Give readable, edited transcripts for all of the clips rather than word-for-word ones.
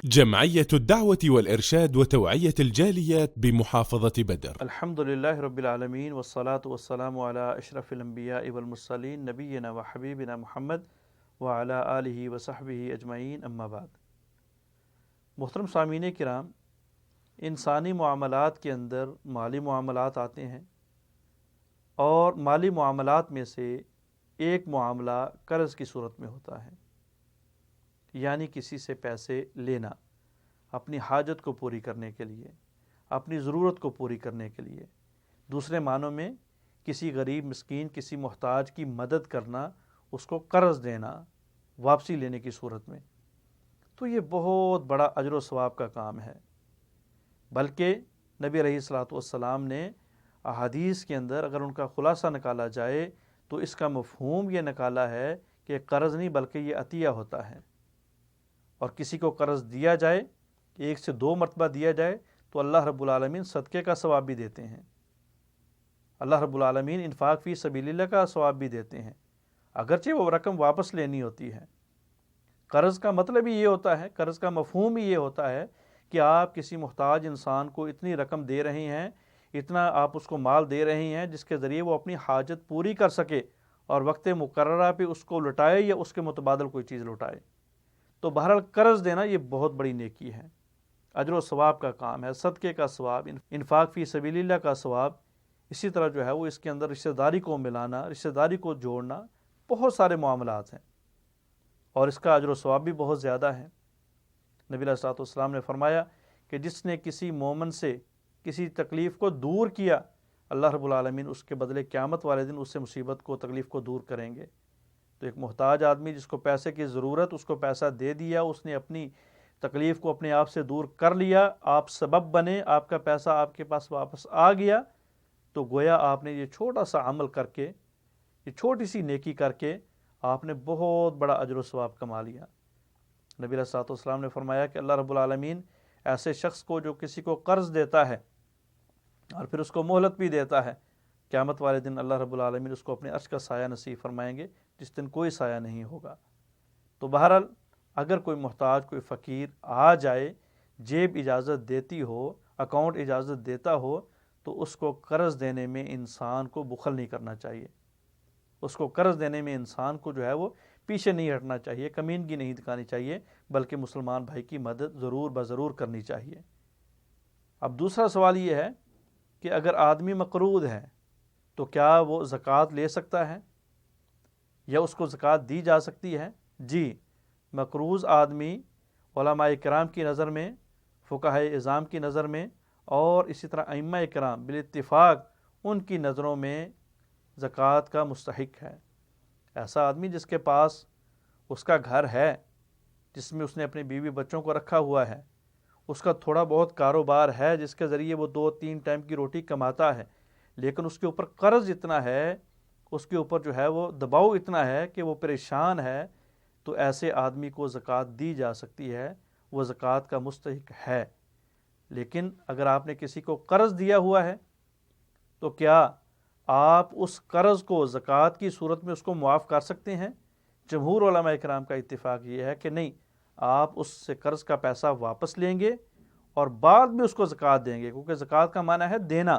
جمعية الدعوة والإرشاد وتوعية الجاليات بمحافظة بدر. الحمد لله رب العالمين والصلاة والسلام على أشرف الأنبياء والمرسلين نبينا وحبيبنا محمد وعلى آلہ وصحبہ اجمعین اما بعد. محترم سامعین کرام، انسانی معاملات کے اندر مالی معاملات آتے ہیں، اور مالی معاملات میں سے ایک معاملہ قرض کی صورت میں ہوتا ہے، یعنی کسی سے پیسے لینا اپنی حاجت کو پوری کرنے کے لیے، اپنی ضرورت کو پوری کرنے کے لیے، دوسرے معنوں میں کسی غریب مسکین، کسی محتاج کی مدد کرنا، اس کو قرض دینا واپسی لینے کی صورت میں. تو یہ بہت بڑا اجر و ثواب کا کام ہے. بلکہ نبی علیہ الصلوۃ والسلام نے احادیث کے اندر اگر ان کا خلاصہ نکالا جائے تو اس کا مفہوم یہ نکالا ہے کہ قرض نہیں بلکہ یہ عطیہ ہوتا ہے. اور کسی کو قرض دیا جائے، 1 سے 2 مرتبہ دیا جائے، تو اللہ رب العالمین صدقے کا ثواب بھی دیتے ہیں. اللہ رب العالمین انفاق فی سبیل اللہ کا ثواب بھی دیتے ہیں، اگرچہ وہ رقم واپس لینی ہوتی ہے. قرض کا مطلب ہی یہ ہوتا ہے، قرض کا مفہوم ہی یہ ہوتا ہے کہ آپ کسی محتاج انسان کو اتنی رقم دے رہے ہیں، اتنا آپ اس کو مال دے رہے ہیں جس کے ذریعے وہ اپنی حاجت پوری کر سکے اور وقت مقررہ پہ اس کو لوٹائے یا اس کے متبادل کوئی چیز لوٹائے. تو بہرحال قرض دینا یہ بہت بڑی نیکی ہے، اجر و ثواب کا کام ہے، صدقے کا ثواب، انفاق فی سبیل اللہ کا ثواب. اسی طرح جو ہے وہ اس کے اندر رشتہ داری کو ملانا، رشتہ داری کو جوڑنا، بہت سارے معاملات ہیں، اور اس کا اجر و ثواب بھی بہت زیادہ ہے. نبی علیہ الصلوۃ والسلام نے فرمایا کہ جس نے کسی مومن سے کسی تکلیف کو دور کیا، اللہ رب العالمین اس کے بدلے قیامت والے دن اس سے مصیبت کو، تکلیف کو دور کریں گے. تو ایک محتاج آدمی جس کو پیسے کی ضرورت، اس کو پیسہ دے دیا، اس نے اپنی تکلیف کو اپنے آپ سے دور کر لیا، آپ سبب بنے، آپ کا پیسہ آپ کے پاس واپس آ گیا، تو گویا آپ نے یہ چھوٹا سا عمل کر کے، یہ چھوٹی سی نیکی کر کے آپ نے بہت بڑا اجر و ثواب کما لیا. نبی علیہ الصلوۃ والسلام نے فرمایا کہ اللہ رب العالمین ایسے شخص کو جو کسی کو قرض دیتا ہے اور پھر اس کو مہلت بھی دیتا ہے، قیامت والے دن اللہ رب العالمین اس کو اپنے عرش کا سایہ نصیب فرمائیں گے جس دن کوئی سایہ نہیں ہوگا. تو بہرحال اگر کوئی محتاج، کوئی فقیر آ جائے، جیب اجازت دیتی ہو، اکاؤنٹ اجازت دیتا ہو، تو اس کو قرض دینے میں انسان کو بخل نہیں کرنا چاہیے. اس کو قرض دینے میں انسان کو جو ہے وہ پیچھے نہیں ہٹنا چاہیے، کمینگی نہیں دکھانی چاہیے، بلکہ مسلمان بھائی کی مدد ضرور بضرور کرنی چاہیے. اب دوسرا سوال یہ ہے کہ اگر آدمی مقروض ہے تو کیا وہ زکوٰۃ لے سکتا ہے یا اس کو زکوٰۃ دی جا سکتی ہے؟ جی، مقروض آدمی علماء کرام کی نظر میں، فقہاء اعظام کی نظر میں، اور اسی طرح ائمہ کرام بالاتفاق ان کی نظروں میں زکوٰۃ کا مستحق ہے. ایسا آدمی جس کے پاس اس کا گھر ہے، جس میں اس نے اپنے بیوی بچوں کو رکھا ہوا ہے، اس کا تھوڑا بہت کاروبار ہے جس کے ذریعے وہ 2-3 ٹائم کی روٹی کماتا ہے، لیکن اس کے اوپر قرض اتنا ہے، اس کے اوپر جو ہے وہ دباؤ اتنا ہے کہ وہ پریشان ہے، تو ایسے آدمی کو زکوٰۃ دی جا سکتی ہے، وہ زکوٰۃ کا مستحق ہے. لیکن اگر آپ نے کسی کو قرض دیا ہوا ہے تو کیا آپ اس قرض کو زکوٰۃ کی صورت میں اس کو معاف کر سکتے ہیں؟ جمہور علماء کرام کا اتفاق یہ ہے کہ نہیں، آپ اس سے قرض کا پیسہ واپس لیں گے اور بعد میں اس کو زکوٰۃ دیں گے، کیونکہ زکوٰۃ کا معنی ہے دینا،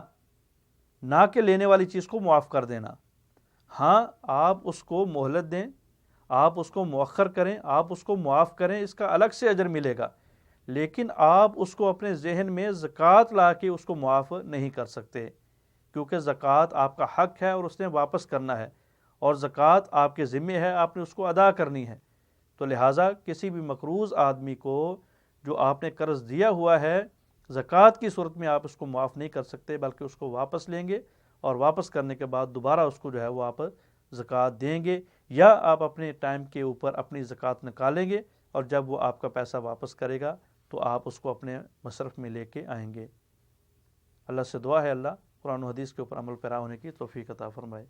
نہ کہ لینے والی چیز کو معاف کر دینا. ہاں، آپ اس کو مہلت دیں، آپ اس کو مؤخر کریں، آپ اس کو معاف کریں، اس کا الگ سے اجر ملے گا، لیکن آپ اس کو اپنے ذہن میں زکوٰۃ لا کے اس کو معاف نہیں کر سکتے، کیونکہ زکوٰۃ آپ کا حق ہے اور اس نے واپس کرنا ہے، اور زکوٰۃ آپ کے ذمے ہے، آپ نے اس کو ادا کرنی ہے. تو لہٰذا کسی بھی مقروض آدمی کو جو آپ نے قرض دیا ہوا ہے، زکوٰۃ کی صورت میں آپ اس کو معاف نہیں کر سکتے، بلکہ اس کو واپس لیں گے، اور واپس کرنے کے بعد دوبارہ اس کو جو ہے وہ آپ زکوٰۃ دیں گے، یا آپ اپنے ٹائم کے اوپر اپنی زکوٰۃ نکالیں گے، اور جب وہ آپ کا پیسہ واپس کرے گا تو آپ اس کو اپنے مصرف میں لے کے آئیں گے. اللہ سے دعا ہے اللہ قرآن و حدیث کے اوپر عمل پیرا ہونے کی توفیق عطا فرمائے.